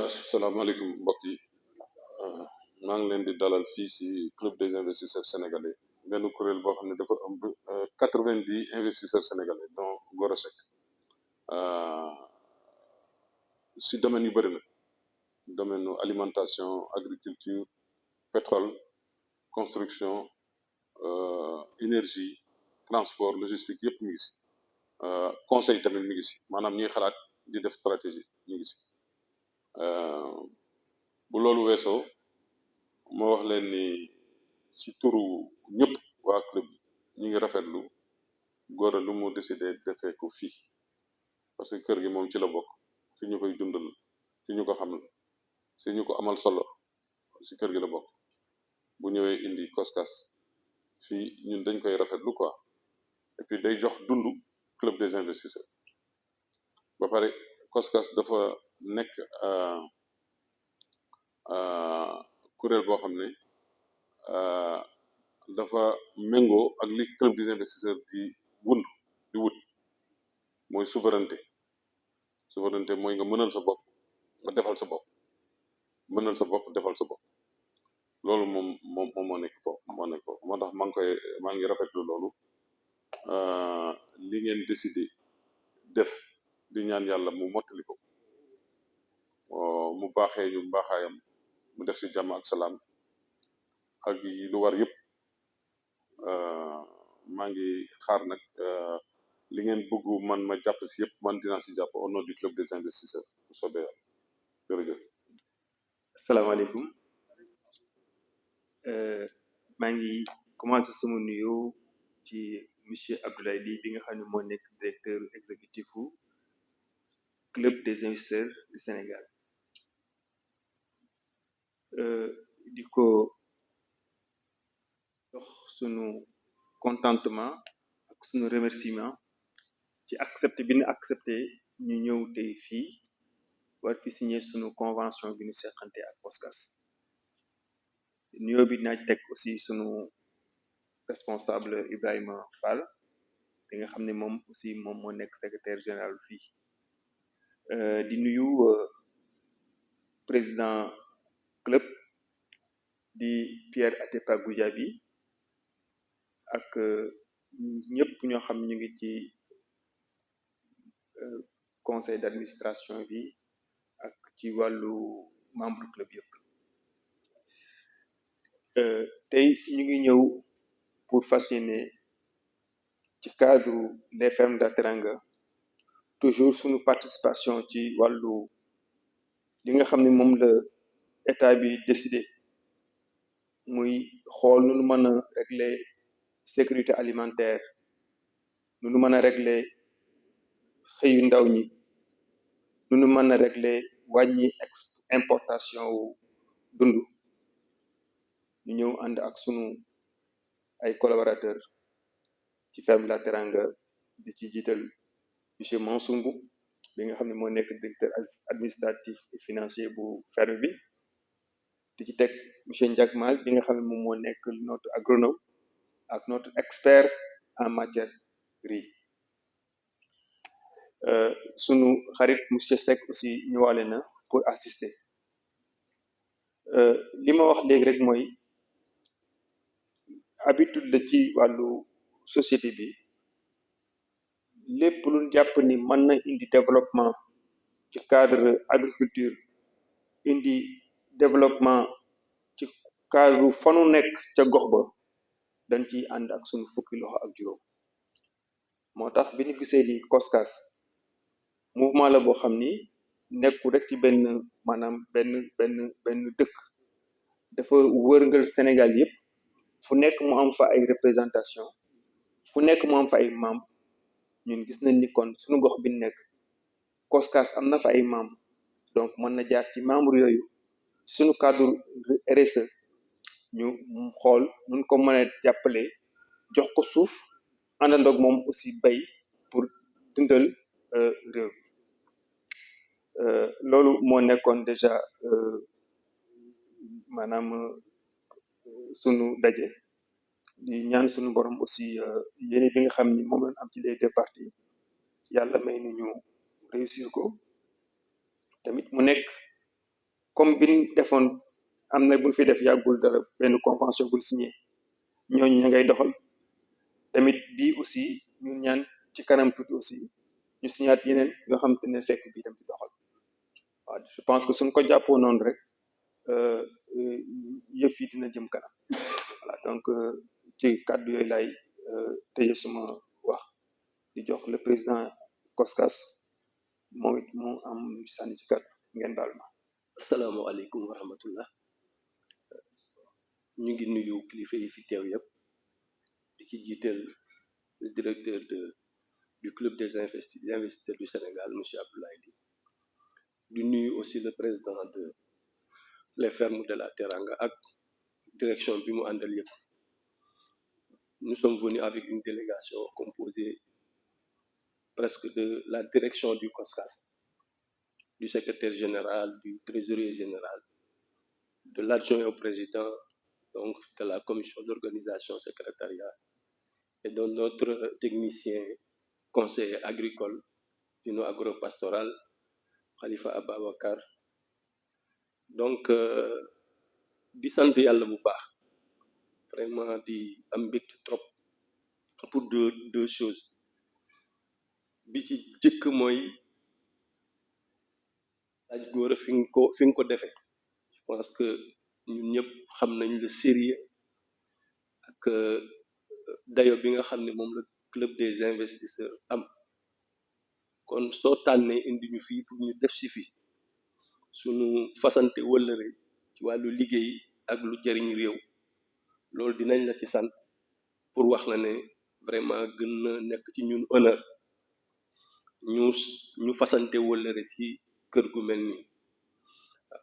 Salaamaaleykum mbokk yi maa ngi leen di dalal fii ci club des investisseurs sénégalais benn kuréel boo xam ne dafa ëmb 90 investisseurs sénégalais dont Gora Seck ci domaine yu bëri na domaine alimentation agriculture pétrole construction énergie transport logistique yëpp mi ngi ci conseil tamit mi ngi ci maanaam ñuy xalaat di def stratégie mi ngi ci. bu loolu weesoo moo wax leen ni ci turu ñëpp waa club bi ñu ngi rafetlu Gora lu mu décidé defee ko fii parce que kër gi moom ci la bokk fi ñu koy dundal fi ñu ko xam si ñu ko amal solo ci kër gi la bokk bu ñëwee indi Coskas fii ñun dañ koy rafetlu quoi et puis day jox dundu club des investisseurs ba pare Coskas dafa nekk kuréel boo xam ne dafa méngoo ak li club des investisseurs di wut mooy souveraineté mooy nga mënal sa bopp nga defal sa bopp mënal sa bopp defal sa bopp loolu moom moo nekk foofu moo tax maa ngi rafetlu loolu li ngeen décidé def di ñaan yàlla mu mottali ko mu baaxee ñu mbaaxaayam mu def ci jàmm ak salaam ak lu war yëpp maa ngi xaar nag li ngeen bëgg man ma jàpp ci yëpp man dinaa ci jàpp au nom du club des investisseurs bu soobee yàlla jërëjëf. asalaamaaleykum maa ngi commencé sama nuyoo ci monsieur Abdoulaye Ly bi nga xam ne moo nekk directeur exécutif u club des investisseurs du Sénégal di ko jox sunu contentement ak sunu remerciement ci accepté bi ñu accepté ñu ñëw tey fii war fi signé sunu convention bi ñu seqante ak Coskas nuyoo bi naaj teg aussi sunu responsable Ibrahima Fall bi nga xam ne moom aussi moom moo nekk secrétaire général fii di nuyu président club di Pierre Atepa Goudiaby ak ñëpp ñoo xam ñu ngi ci conseil d'administration bi ak ci wàllu membre club yëpp tey ñu ngi ñëw pour fas yéene ci cadre les fermes de Teranga toujours suñu participation ci wàllu li nga xam ne moom la état bi décidé muy xool nu nu mën a régler sécurité alimentaire nu nu mën a régler xëyu ndaw ñi nu nu mën a régler wàññi importation wu dund ñu ñëw ànd ak sunu ay collaborateurs ci ferme La Teranga di ci jiital monsieur Mansour Mboup bi nga xam ne moo nekk directeur administratif et financier bu ferme bi di ci teg monsieur Ndiak Mal bi nga xam ne moom moo nekk notre agronome ak notre expert en matière riz sunu xarit monsieur Seck aussi ñëwaale na pour assister li ma wax léegi rek mooy habitude la ci wàllu société bi lépp lu jàpp ni mën na indi développement ci cadre agriculture indi développement ci cadre fanu nekk ca gox ba dañ ciy ànd ak sunu fukki loxo ak juróom moo tax bi ñu gisee li Coskas mouvement la boo xam ni nekku rek ci benn maanaam benn dëkk dafa wërngal Sénégal yëpp fu nekk mu am fa ay représentation fu nekk mu am fa ay membre ñun gis nañ ni kon suñu gox bi nekk Coskas am na fa ay membre donc mën na jaar ci membre yooyu suñu cadre RSE ñu xool nun ko mën a jàppale jox ko suuf àndandoog moom aussi bay pour dundal réew loolu moo nekkoon déjà maanaam sunu daje di ñaan sunu borom aussi yéene bi nga xam ni moom lañ am ci les deux parties yàlla may nu ñu réussir ko tamit mu nekk comme bi ñu defoon am na bu ñu fi def yàggul dara benn convention bu ñu signé ñooñu ña ngay doxal tamit bii aussi ñun ñaan ci kanam tuuti aussi ñu signaat yeneen yoo xam te ne fekk bii tam di doxal waaw je pense que suñ ko jàppoo noonu rek yëf yi dina jëm kanam voilà donc ci kàddu yooyu laay tëye suma wax di jox le président Koskas moom it mu am sànni ci kàddu ngeen baal ma. asalaamaaleykum wa rahmatullah ñu ngi nuyu kilifa yi fi teew yëpp di ci jiital le directeur du club des investisseurs du Sénégal monsieur Abdoulaye Ly di nuyu aussi le président de les fermes de la Teranga ak direction bi mu àndal yëpp. Nous sommes venus avec une délégation composée presque de la direction du COSCAS, du secrétaire général, du trésorier général, de l'adjoint au président, donc de la commission d'organisation secrétariat, et de notre technicien conseiller agricole, sino agropastoral, Khalifa Ababakar. Donc, di sant yàlla bu baax vraiment di am mbégte trop pour deux choses bi ci jëkk mooy laaj góor a fi nga ko defee je pense que ñun ñëpp xam nañ le sérieux ak dayo bi nga xam ne moom la club des investisseurs am kon soo tànnee indi ñu fii pour ñu def si fii suñu fasante wëllëre ci wàllu liggéey ak lu jëriñ réew loolu dinañ la ci sant pour wax la ne vraiment gën na nekk ci ñun honneur ñu fasante wëllëre ci kër gu mel nii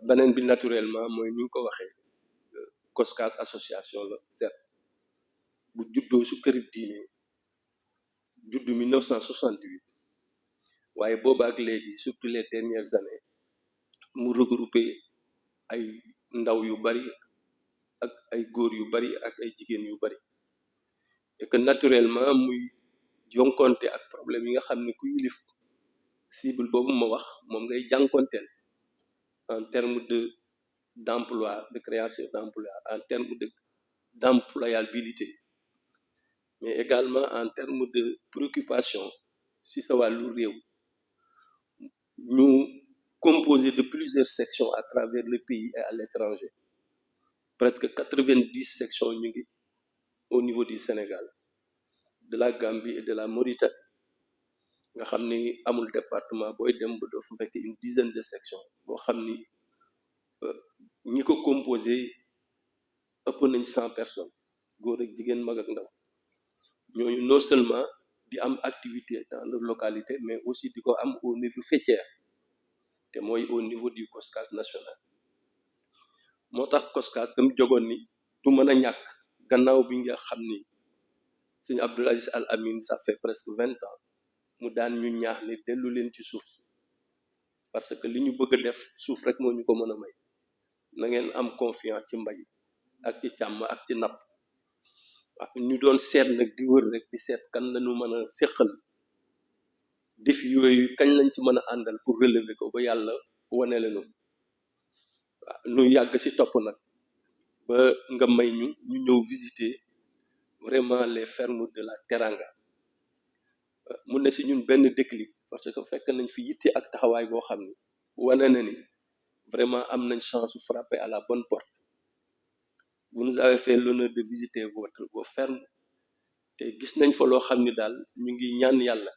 beneen bi naturellement mooy ñu ngi ko waxee COSCAS association la certes bu juddoo su këri diine juddu 1968 waaye boobaak léegi surtout les dernières années mu regroupé ay ndaw yu bari ak ay góor yu bari ak ay jigéen yu bari et que naturellement muy jonkonte ak problème yi nga xam ne ku yilif cible boobu ma wax moom ngay jànkonteel en termes d'emploi, de création d'emploi, en termes d'employabilité, mais également en termes de préoccupation si sa wàllu réew ñu composé de plusieurs sections à travers le pays et à l'étranger presque 90 sections ñu ngi au niveau du Sénégal, de la Gambie et de la Mauritanie nga xam ni amul département booy dem ba doo fa fekk une dizaine de sections boo xam ni ñi ko composé ëpp nañ 100 personnes góor ak jigéen mag ak ndaw ñooñu non seulement di am activité dans leur localité mais aussi di ko am au niveau faîtière te mooy au niveau du COSCAS national moo tax COSCAS tam jogoon ni du mën a ñàkk gannaaw bi nga xam ni sëñ Abdoul Aziz Al Amin ça fait presque 20 ans mu daan ñu ñaax ni dellu leen ci suuf parce que li ñu bëgg a def suuf rek moo ñu ko mën a may na ngeen am confiance ci mbay ak ci càmm ak ci napp ak ñu doon seet nag di wër rek di seet kan lañu mën a séqal défi yooyu kañ lañ ci mën a àndal pour relever ko ba yàlla wane leen waaw ñu yàgg ci topp nag ba nga may ñu ñëw visiter vraiment les fermes de la Teranga mu ne si ñun benn déclic parce que fekk nañ fi yitte ak taxawaay boo xam ni wane na ni vraiment am nañ chance de frapper à la bonne porte. Vous nous avez fait l'honneur de visiter vos fermes te gis nañ fa loo xam ni daal ñu ngi ñaan yàlla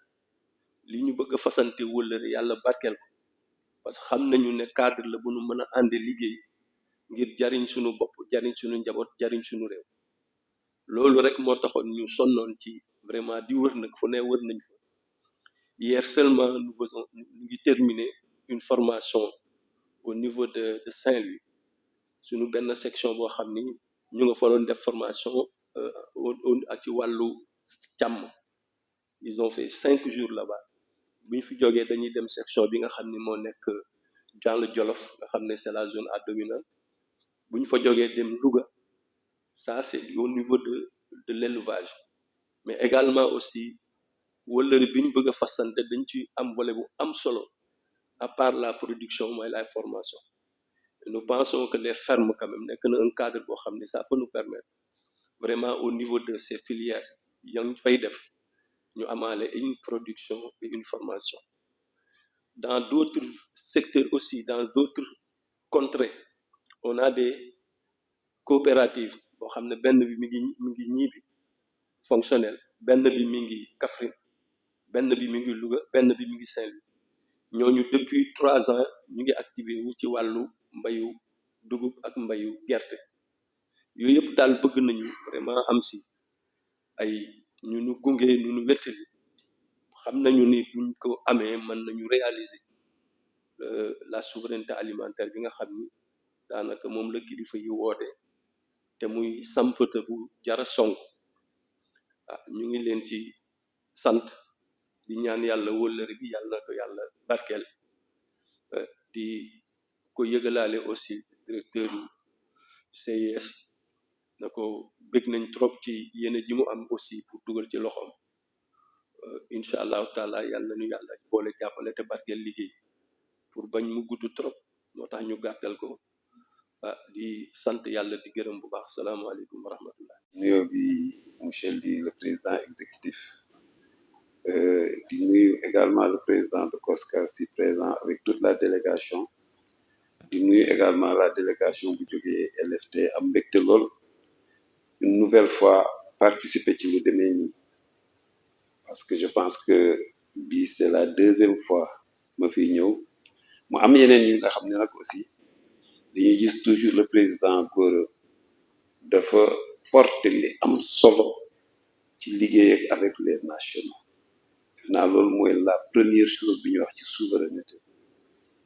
li ñu bëgg a fasante wëllëre yàlla barkeel ko parce que xam nañu ne cadre la bu nu mën a ànde liggéey ngir jariñ suñu bopp jariñ suñu njaboot jariñ suñu réew loolu rek moo taxoon ñu sonnoon ci vraiment di wër nag fu ne wër nañ fa hier seulement nous ngi terminer une formation au niveau de Saint-Louis suñu benn section boo xam ni ñu nga fa doon def formation ak ci wàllu càmm ils ont fait 5 jours là-bas bu ñu fi jógee dañuy dem section bi nga xam ni moo nekk dans le Jolof nga xam ne c'est la zone à dominante bu ñu fa jógee dem Louga ça c'est au niveau de l'élevage mais également aussi wëllëri bi ñu bëgg a fasante dañ ci am volet bu am solo à part la production mooy la formation nous pensons que les fermes quand même nekk na un cadre boo xam ne ça peut nous permettre vraiment au niveau de ces filières yang fay def ñu amaale une production et une formation dans d'autres secteurs aussi dans d'autres contrées on a des coopératives boo xam ne benn bi mi ngi Ñibi fonctionnel benn bi mi ngi Kaffrine benn bi mi ngi Louga benn bi mi ngi Saint-Louis ñooñu depuis 3 ans ñu ngi activé wu ci wàllu mbayu dugub ak mbayu gerte yooyu yëpp daal bëgg nañu vraiment am si ay ñu nu gunge ñu nu wettali xam nañu ni buñ ko amee mën nañu réaliser la souveraineté alimentaire bi nga xam ni daanaka moom la kilifa yi woote te muy sampate bu jara song ñu ngi leen ci sant di ñaan yàlla wóllëre bi yàlla na ko yàlla barkeel di ko yëgalaale aussi directeur CIS na ko bëgg nañ trop ci yéene ji mu am aussi pour dugal ci loxoom incha allahu taala yàlla nañu yàlla boole jàppale te barkeel liggéey pour bañ mu gudd trop moo tax ñu gàttal ko di sant yàlla di gërëm bu baax salaamaaleykum wa rahmatullah. nuyoo bi monsieur le président exécutif di nuyu également le président de COSCAS si présent avec toute la délégation di nuyu également la délégation bu jógee LFT am mbégte lool une nouvelle fois participer ci lu demee nii parce que je pense que bii c'est la 2e fois ma fiy ñëw mu am yeneen yi nga xam ne nag aussi dañuy gis toujours le président Gora dafa porter li am solo ci liggéey avec les nationaux naa loolu mooy la première chose bi ñuy wax ci souveraineté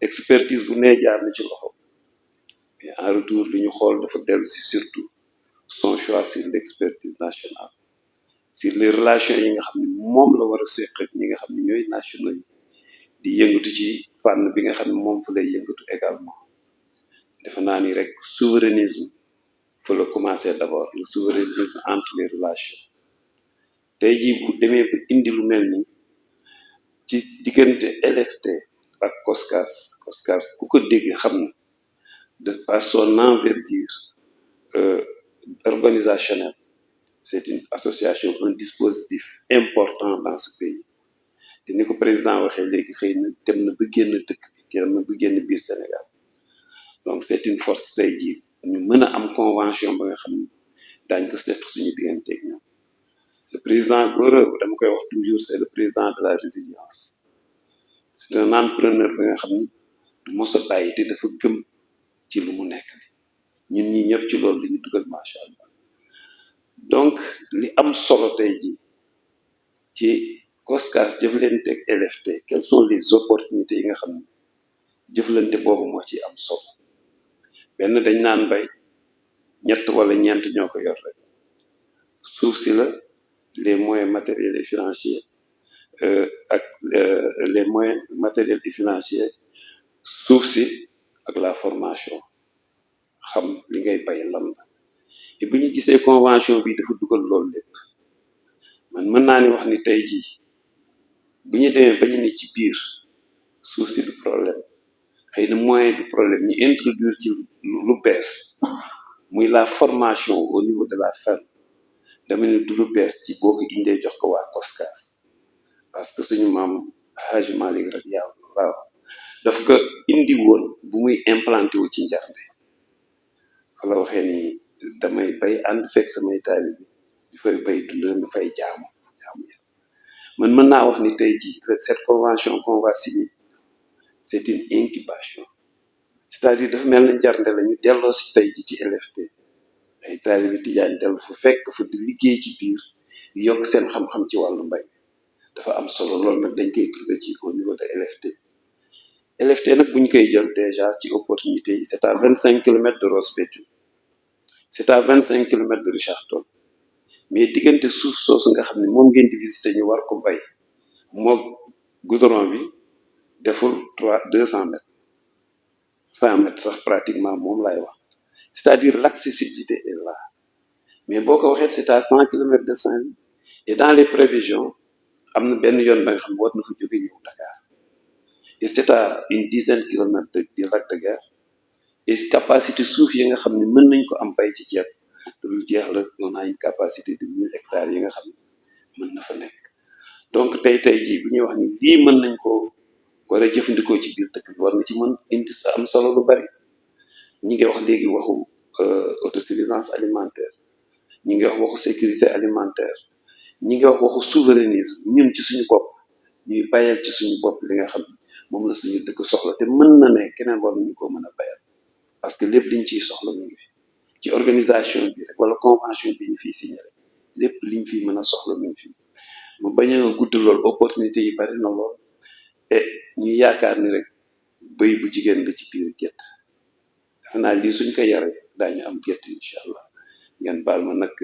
expertise bu nee jaar na ci loxo mais en retour li ñu xool dafa dellu si surtout son choix sur l'expertise nationale sur les relations yi nga xam ne moom la war a seq ak ñi nga xam ne ñooy nationaux yi di yëngatu ci fànn bi nga xam ne moom fa lay yëngatu également defe naa ni rek souverainisme faut le commencer d'abord le souverainisme entre les relations tey jii bu demee ba indi lu mel ni ci diggante LFT ak COSCAS ku ko dégg xam na de par son envergure organisationnelle c'est une association un dispositif important dans ce pays te ni ko président waxee léegi xëy na dem na ba génn dëkk bi dem na ba génn biir Sénégal donc c'est une force tey jii ñu mën a am convention ba nga xam ne daañ ko seq suñu digganteeg ñoom le président Gora dama koy wax toujours c'est le président de la résilience c'est un entrepreneur ba nga xam ni du mos a bàyyi te dafa gëm ci lu mu nekk ñun ñi ñëpp ci loolu li ñu dugal macha allah donc li am solo tey jii ci COSCAS jëflante ak LFT quelles sont les opportunités yi nga xam ne jëflante boobu moo ci am solo benn dañ naan bay ñett wala ñeent ñoo ko yor rek suuf si la les moyens matériels et financiers ak les moyens matériels et financiers suuf si ak la formation xam li ngay bay lan la et bu ñu gisee convention bi dafa dugal loolu lépp man mën naa ni wax ni tey jii bu ñu demee ba ñu ne ci biir suuf si du problème xëy na moyen du problème ñu introduire ci lu bees muy la formation au niveau de la ferme dama ne du lu bees ci boo ko indee jox ko waa COSCAS parce que suñu maam Hadji Malick rek waaw daf ko indi woon bu muy implanté wu ci Njarnde fa la waxee ni damay bay ànd fekk samay taali bi di fay bay dundal mi fay jaamu man mën naa wax ni tey jii cette convention qu'on va signer c'est une incubation c'est-à-dire dafa mel na Njarnde la ñu delloo si tey ji ci LFT ay taalibi tijaan dellu fu fekk fu di liggéey ci biir di yokk seen xam-xam ci wàllu mbay dafa am solo loolu nag dañ koy trouver ci au niveau de LFT nag bu ñu koy jël déjà ci opportunité yi c'est à 25 kilomètres de Ross Béthio c'est à 25 kilomètres de Richard Toll mais diggante suuf soosu nga xam ne moom ngeen di visiter ñu war ko bay moog goudron bi deful 200 mètres 100 mètres sax pratiquement moom laay wax c'est-à-dire l'accessibilité est là mais boo ko waxee c'est à 100 kilomètres de Saint-Louis et dans les prévisions am na benn yoon ba nga xam ne war na fa jóge ñëw Dakar et c'est à une dizaine de kilomètres du lac de Guiers et capacité suuf yi nga xam ne mën nañ ko am bay ci ceeb lu jeex la. On a une capacité de 1000 hectares yi nga xam ne mën na fa nekk. Donc tey jii bu ñuy wax ni lii mën nañ ko war a jëfandikoo ci biir dëkk bi war na ci mën indi am solo lu bari. ñi ngi wax léegi waxu autosuffisance alimentaire, ñi ngi wax waxu sécurité alimentaire, ñi ngi wax waxu souverainisme. ñun ci suñu bopp ñuy bayal ci suñu bopp li nga xam ne moom la suñu dëkk soxla te mën na ne keneen war nañu ko mën a bayal, parce que lépp liñ ciy soxla mu ngi fi ci organisation bi rek wala convention bi ñu fiy signé rek lépp liñ fi mën a soxla mu ngi fi. mu bañ a gudd lool, opportunité yi bari na lool et ñu yaakaar ni rek bëy bu jigéen la ci biir gétt. defe naa lii suñ ko yare daañu am gétt incha allah. ngeen baal ma nag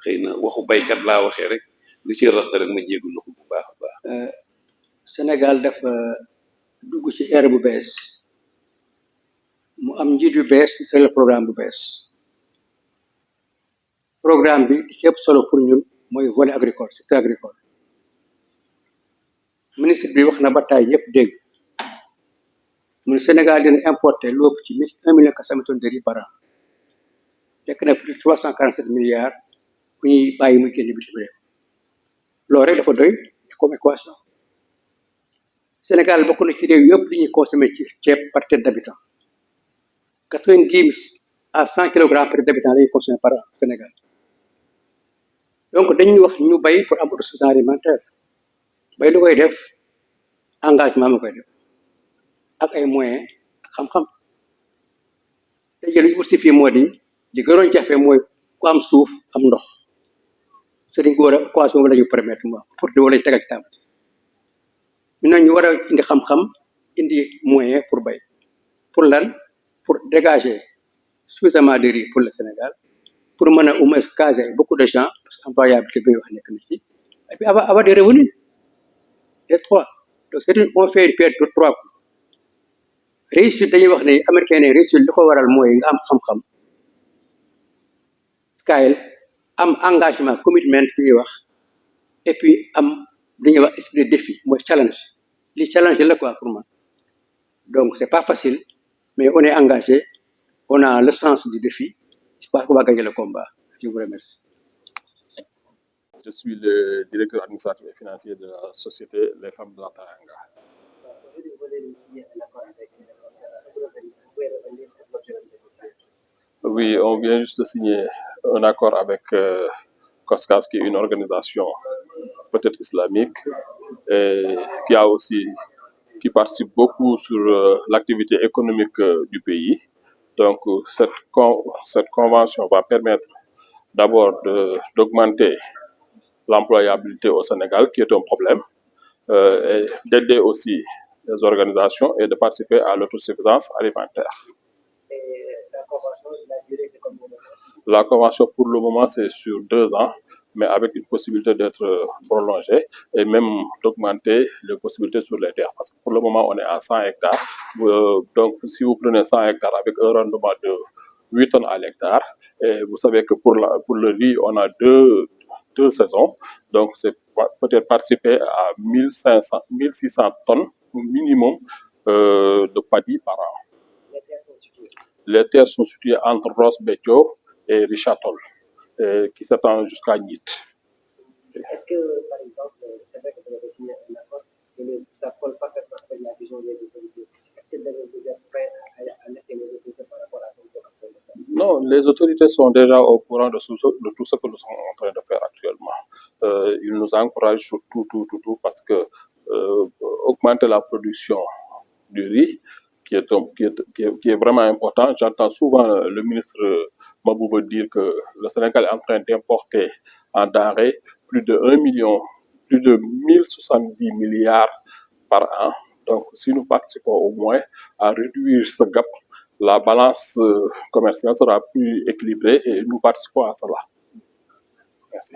xëy na waxu baykat laa waxee rek lu ci rax rek ma jéegul ko bu baax a baax. Sénégal dafa dugg ci ère bu bees, mu am njiit yu bees ñu tëral programme bu bees. programme bi ci ëpp solo pour ñun mooy volet agricole, secteur agricole. ministre bi wax na ba taay ñëpp dégg mu ne Sénégal dina importer lu ëpp ci 1,4 million tonnes de riz par an, fekk na plus de 347 milliards bu ñuy bàyyi muy génn bitim réew. loolu rek dafa doy comme équation. Sénégal bokk na ci réew yëpp li ñuy consommer ci ceeb par tête d'habitant. 90 à 100 kilogrammes par tête d'habitant la ñuy consommer par an Sénégal. donc dañuy wax ñu bay pour am autosuffisance alimentaire. bay lu koy def engagement ma koy def ak ay moyens ak xam-xam. te jël li justifié moo di li gënoon jafe mooy ku am suuf am ndox. sëriñ ko war a équation bi la ñu permettre mu pour di wala tegal ci table. ñu war a indi xam-xam indi moyen pour bay pour lan pour dégager suffisamment de riz pour le Sénégal, pour mën a au moins caser beaucoup de gens parce que employabilité bi wax nekk na ci, et puis avoir des revenus. Les trois. Donc on fait une pierre de trois coups. Réussite dañuy wax ne américain ne réussite li ko waral mooy nga am xam-xam, scale, am engagement, commitment bi ñuy wax, et puis am li ñuy wax esprit de défi mooy challenge. li challenge la quoi pour moi. Donc c'est pas facile, mais on est engagé, on a le sens du défi. Je pense qu'on va gagner le combat. Je vous remercie. Je suis le directeur administratif et financier de la société Les Femmes de la Teranga. Oui, on vient juste de signer un accord avec COSCAS, qui est une organisation peut-être islamique, et qui participe beaucoup sur l'activité économique du pays. Donc cette convention va permettre d'abord d'augmenter l'employabilité au Sénégal, qui est un problème, et d'aider aussi les organisations et de participer à l'autosuffisance alimentaire. Et la convention, la durée, c'est combien de temps? La convention, pour le moment, c'est sur 2 ans, mais avec une possibilité d'être prolongée et même d'augmenter les possibilités sur les terres. Parce que pour le moment, on est à 100 hectares. Donc, si vous prenez 100 hectares avec un rendement de 8 tonnes à l'hectare, et vous savez que pour le riz, on a deux saisons. Donc, c'est peut-être participer à 1600 tonnes minimum de paddy par an. Les terres sont situées. Les terres sont situées entre Ross Béthio et Richard-Toll, qui s'étend jusqu'à Nit. Est-ce que, par exemple, c'est vrai que vous avez signé un accord, mais ça colle parfaitement avec la vision des autorités? Est-ce que vous êtes prêts à alerter les autorités par rapport à ce que vous faites? Non, les autorités sont déjà au courant de tout ce que nous sommes en train de faire actuellement. Ils nous encouragent sur tout, parce que augmenter la production du riz, qui est vraiment important. J'entends souvent le ministre Mabouba dire que le Sénégal est en train d'importer en denrées plus de 1070 milliards par an. Donc, si nous participons au moins à réduire ce gap, la balance commerciale sera plus équilibrée et nous participons à cela. Merci.